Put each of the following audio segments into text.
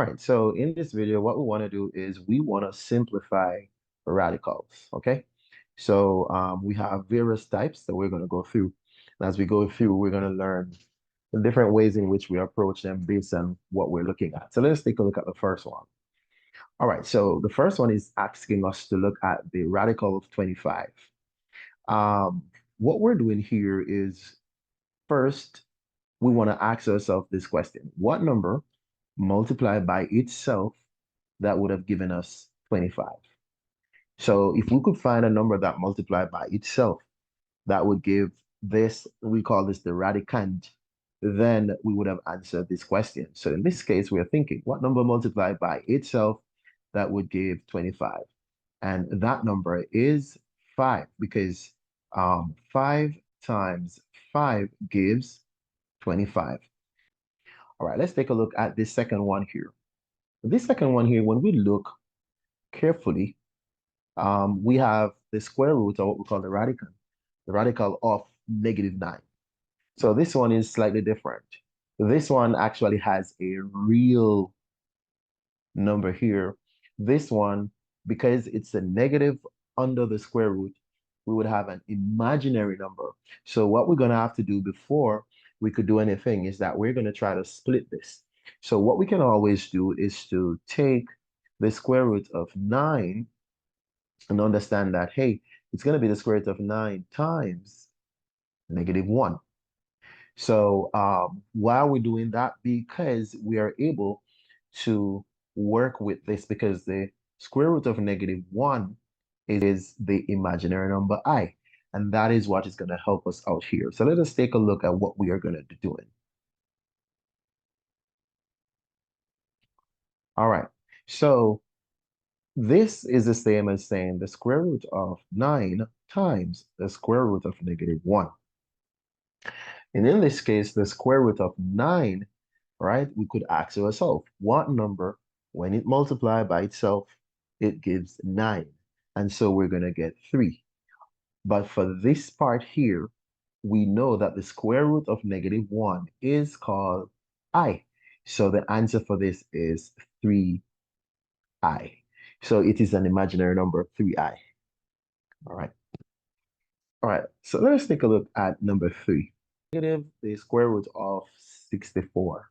All right, so in this video, what we want to do is we want to simplify radicals, okay? So we have various types that we're going to go through. And as we go through, we're going to learn the different ways in which we approach them based on what we're looking at. So let's take a look at the first one. All right, so the first one is asking us to look at the radical of 25. Um, what we're doing here is first, we want to ask ourselves this question. What number multiplied by itself that would have given us 25? So if we could find a number that multiplied by itself that would give this, we call this the radicand, then we would have answered this question. So in this case, we're thinking what number multiplied by itself that would give 25? And that number is 5 because 5 times 5 gives 25. All right, let's take a look at this second one here. This second one here, when we look carefully, we have the square root of what we call the radical of -9. So this one is slightly different. This one actually has a real number here. This one, because it's a negative under the square root, we would have an imaginary number. So what we're going to have to do before we could do anything is that we're going to try to split this. So what we can always do is to take the square root of 9 and understand that, hey, it's going to be the square root of 9 times -1. So why are we doing that? Because we are able to work with this because the square root of -1 is the imaginary number I. And that is what is going to help us out here. So let us take a look at what we are going to be doing. All right. So this is the same as saying the square root of 9 times the square root of -1. And in this case, the square root of 9, right, we could ask ourselves, what number, when it multiplied by itself, it gives 9. And so we're going to get 3. But for this part here, we know that the square root of -1 is called I. So the answer for this is 3I. So it is an imaginary number, 3I. All right. All right. So let's take a look at number 3. Negative the square root of 64.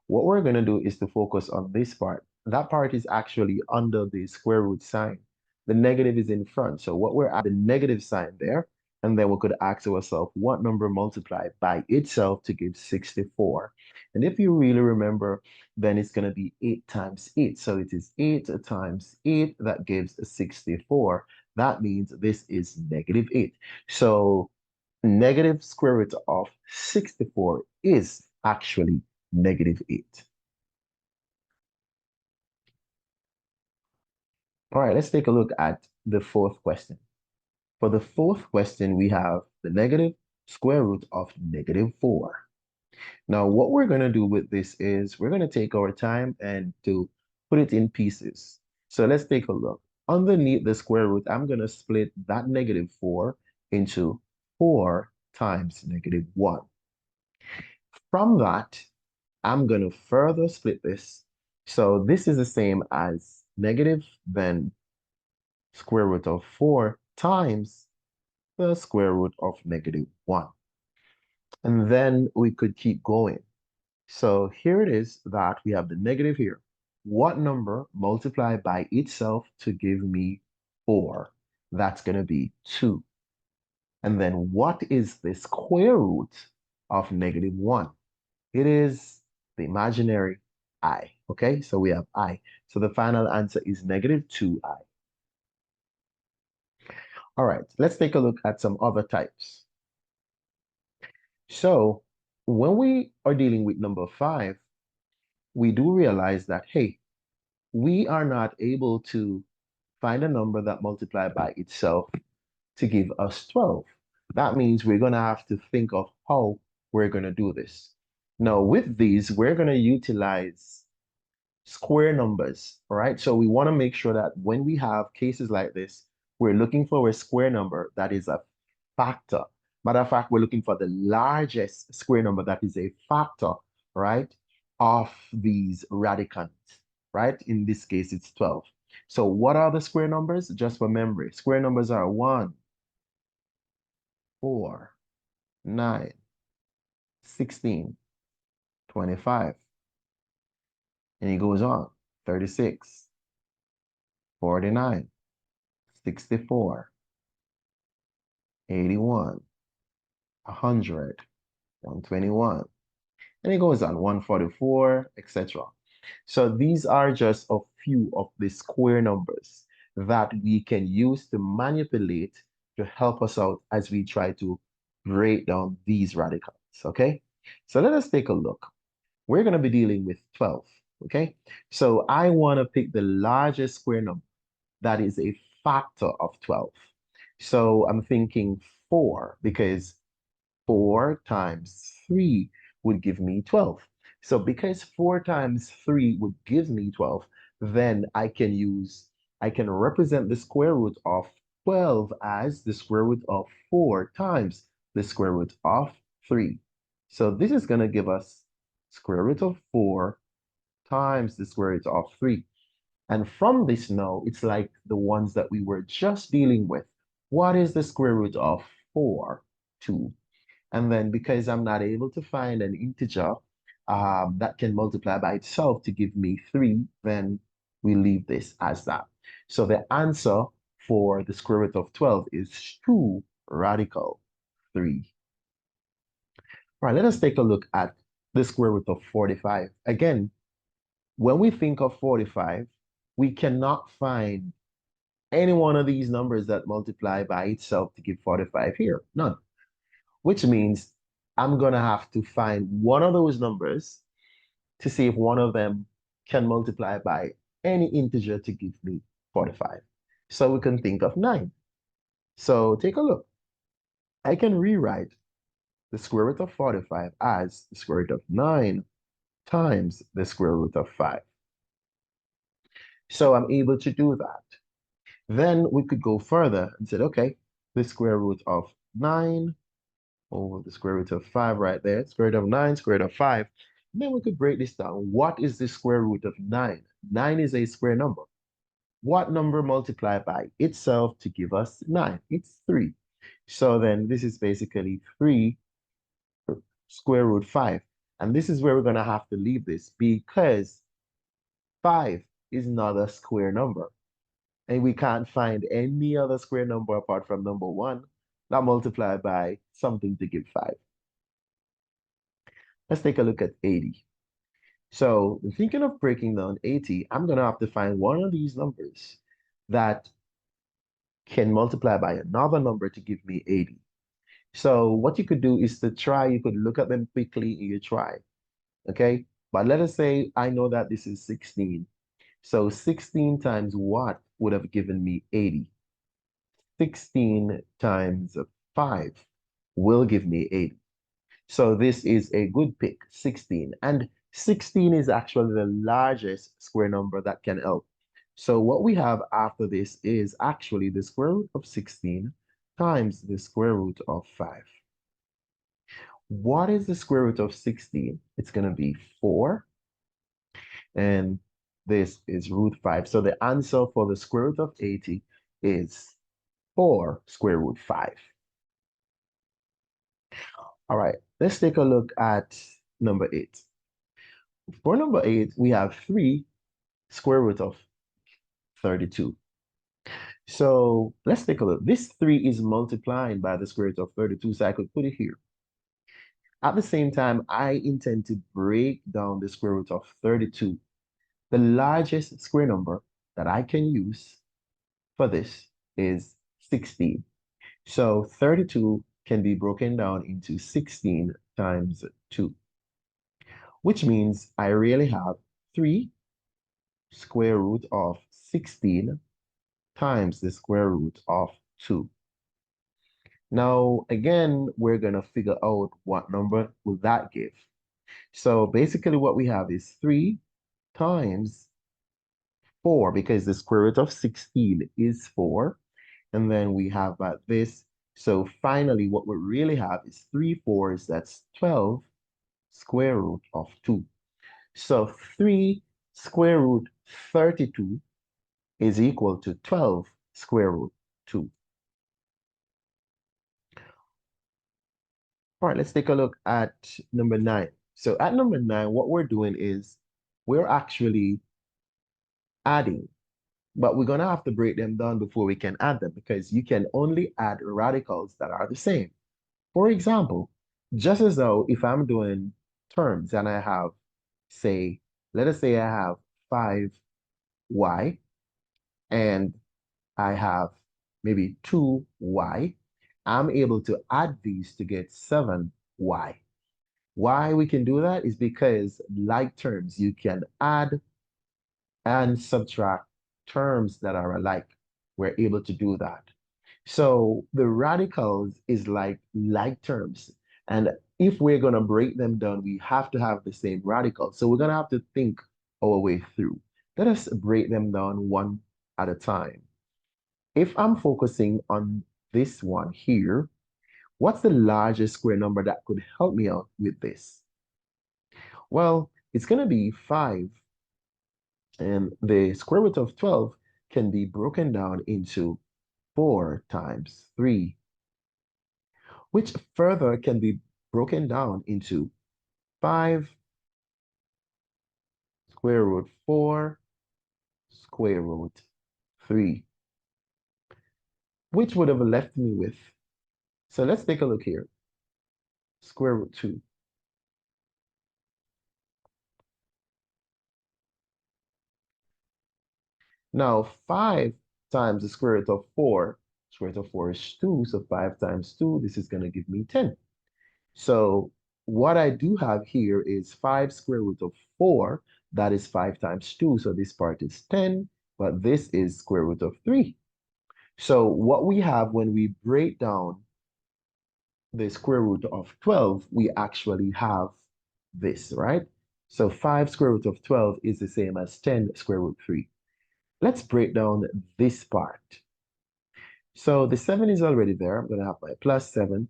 What we're going to do is to focus on this part. That part is actually under the square root sign. The negative is in front. So what we're at the negative sign there, and then we could ask ourselves what number multiplied by itself to give 64. And if you really remember, then it's going to be 8 times 8. So it is 8 times 8 that gives 64. That means this is -8. So negative square root of 64 is actually -8. All right, let's take a look at the fourth question. For the fourth question, we have the negative square root of -4. Now, what we're going to do with this is we're going to take our time and to put it in pieces. So let's take a look. Underneath the square root, I'm going to split that -4 into 4 times -1. From that, I'm going to further split this. So this is the same as negative, then square root of 4 times the square root of -1. And then we could keep going. So here it is that we have the negative here. What number multiplied by itself to give me 4? That's going to be 2. And then what is the square root of -1? It is the imaginary I. Okay, so we have I. So the final answer is -2I. All right, let's take a look at some other types. So when we are dealing with number 5, we do realize that, hey, we are not able to find a number that multiplied by itself to give us 12. That means we're going to have to think of how we're going to do this. Now, with these, we're going to utilize square numbers, all right? So we want to make sure that when we have cases like this, we're looking for a square number that is a factor. Matter of fact, we're looking for the largest square number that is a factor, right, of these radicands. right? In this case, it's 12. So what are the square numbers? Just for memory, square numbers are 1, 4, 9, 16, 25, and it goes on, 36, 49, 64, 81, 100, 121, and it goes on, 144, etc. So these are just a few of the square numbers that we can use to manipulate to help us out as we try to break down these radicals, okay? So let us take a look. We're going to be dealing with 12, okay? So I want to pick the largest square number that is a factor of 12. So I'm thinking 4 because 4 times 3 would give me 12. So because 4 times 3 would give me 12, then I can represent the square root of 12 as the square root of 4 times the square root of 3. So this is going to give us square root of 4 times the square root of 3. And from this now, it's like the ones that we were just dealing with. What is the square root of 4? 2. And then because I'm not able to find an integer that can multiply by itself to give me 3, then we leave this as that. So the answer for the square root of 12 is 2 radical 3. All right, let us take a look at the square root of 45. Again, when we think of 45, we cannot find any one of these numbers that multiply by itself to give 45 here. None. Which means I'm going to have to find one of those numbers to see if one of them can multiply by any integer to give me 45. So we can think of 9. So take a look. I can rewrite the square root of 45 as the square root of 9 times the square root of 5. So I'm able to do that. Then we could go further and say, okay, the square root of 9 over the square root of 5 right there, square root of 9, square root of 5. And then we could break this down. What is the square root of 9? 9 is a square number. What number multiplied by itself to give us 9? It's 3. So then this is basically 3 square root 5. And this is where we're going to have to leave this because 5 is not a square number. And we can't find any other square number apart from number 1 that multiplied by something to give 5. Let's take a look at 80. So thinking of breaking down 80, I'm going to have to find one of these numbers that can multiply by another number to give me 80. So what you could do is to try, you could look at them quickly and you try, okay? But let us say I know that this is 16. So 16 times what would have given me 80? 16 times 5 will give me 80. So this is a good pick, 16. And 16 is actually the largest square number that can help. So what we have after this is actually the square root of 16 times the square root of 5. What is the square root of 16? It's going to be 4. And this is root 5. So the answer for the square root of 80 is 4 square root 5. All right, let's take a look at number 8. For number 8, we have 3 square root of 32. So let's take a look. This 3 is multiplying by the square root of 32, so I could put it here. At the same time, I intend to break down the square root of 32. The largest square number that I can use for this is 16. So 32 can be broken down into 16 times 2, which means I really have 3 square root of 16 times the square root of 2. Now, again, we're going to figure out what number will that give. So basically what we have is 3 times 4, because the square root of 16 is 4. And then we have this. So finally, what we really have is 3 fours, that's 12 square root of 2. So 3 square root 32 is equal to 12 square root 2. All right, let's take a look at number 9. So at number 9, what we're doing is we're actually adding, but we're going to have to break them down before we can add them because you can only add radicals that are the same. For example, just as though if I'm doing terms and I have, say, let us say I have 5y and I have maybe 2y, I'm able to add these to get 7y. Why we can do that is because like terms, you can add and subtract terms that are alike. We're able to do that. So the radicals is like terms. And if we're going to break them down, we have to have the same radical. So we're going to have to think our way through. Let us break them down one at a time. If I'm focusing on this one here, what's the largest square number that could help me out with this? Well, it's going to be 5. And the square root of 12 can be broken down into 4 times 3, which further can be broken down into 5 square root 4 square root 3, which would have left me with. So let's take a look here. Square root 2. Now, 5 times the square root of 4, square root of 4 is 2, so 5 times 2, this is going to give me 10. So what I do have here is 5 square root of 4, that is 5 times 2, so this part is 10, but this is square root of 3. So what we have when we break down the square root of 12, we actually have this, right? So 5 square root of 12 is the same as 10 square root 3. Let's break down this part. So the 7 is already there. I'm going to have my plus 7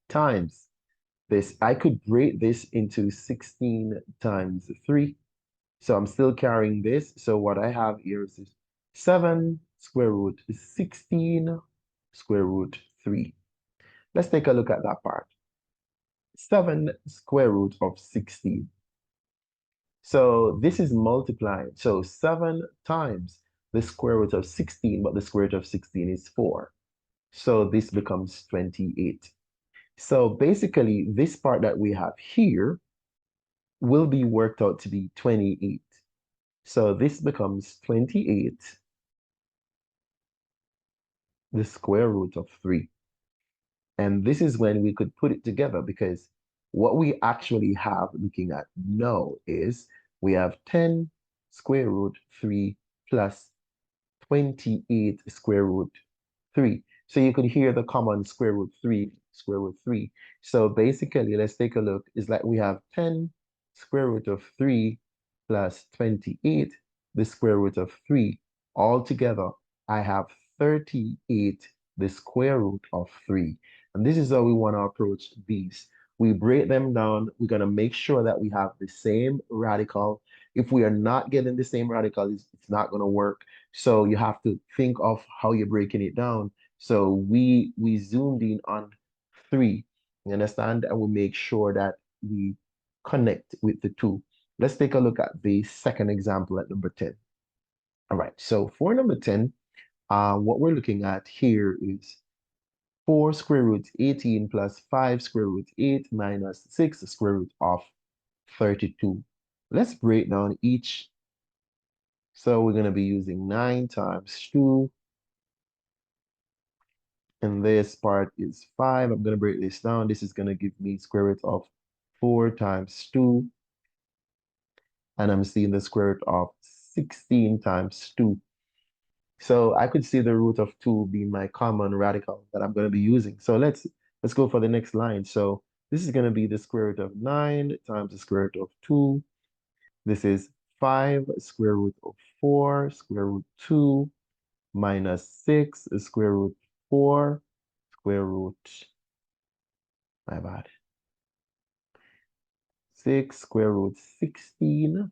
times this. I could break this into 16 times 3. So I'm still carrying this. So what I have here is 7 square root 16 square root 3. Let's take a look at that part. 7 square root of 16. So this is multiplying. So 7 times the square root of 16, but the square root of 16 is 4. So this becomes 28. So basically, this part that we have here will be worked out to be 28. So this becomes 28, the square root of 3. And this is when we could put it together because what we actually have looking at now is we have 10 square root 3 plus 28 square root 3. So you could hear the common square root 3, square root 3. So basically, let's take a look. It's like we have 10 square root of 3 plus 28, the square root of 3. Altogether, I have 38, the square root of 3. And this is how we want to approach these. We break them down. We're going to make sure that we have the same radical. If we are not getting the same radical, it's not going to work. So you have to think of how you're breaking it down. So we zoomed in on 3, you understand? And we make sure that we connect with the 2. Let's take a look at the second example at number 10. All right, so for number 10, what we're looking at here is 4 square root 18 plus 5 square root 8 minus 6 square root of 32. Let's break down each. So we're going to be using 9 times 2. And this part is 5. I'm going to break this down. This is going to give me square root of 4 times 2. And I'm seeing the square root of 16 times 2. So I could see the root of 2 being my common radical that I'm going to be using. So let's go for the next line. So this is going to be the square root of 9 times the square root of 2. This is 5 square root of 4 square root 2 minus 6 square root 4 square root, my bad, 6 square root 16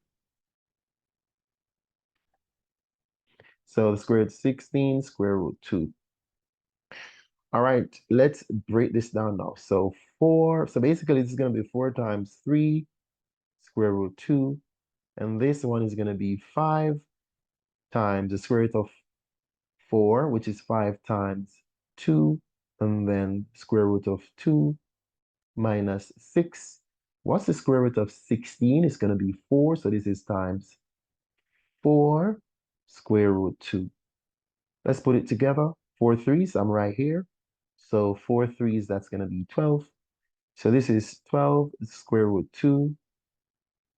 So the square root of 16, square root 2. All right, let's break this down now. So 4, so basically this is going to be 4 times 3, square root 2. And this one is going to be 5 times the square root of 4, which is 5 times 2. And then square root of 2 minus 6. What's the square root of 16? It's going to be 4. So this is times 4 square root 2. Let's put it together. 4 threes, I'm right here. So 4 threes, that's going to be 12. So this is 12 square root 2.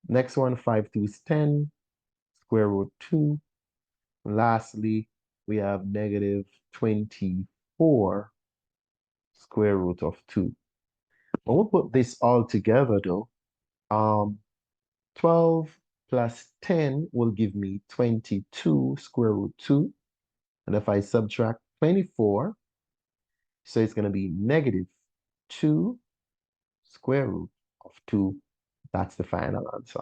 Next one, 5 twos, 10 square root 2. Lastly, we have negative 24 square root of 2. When we put this all together though, um, 12 plus 10 will give me 22 square root 2. And if I subtract 24, so it's going to be negative 2 square root of 2. That's the final answer.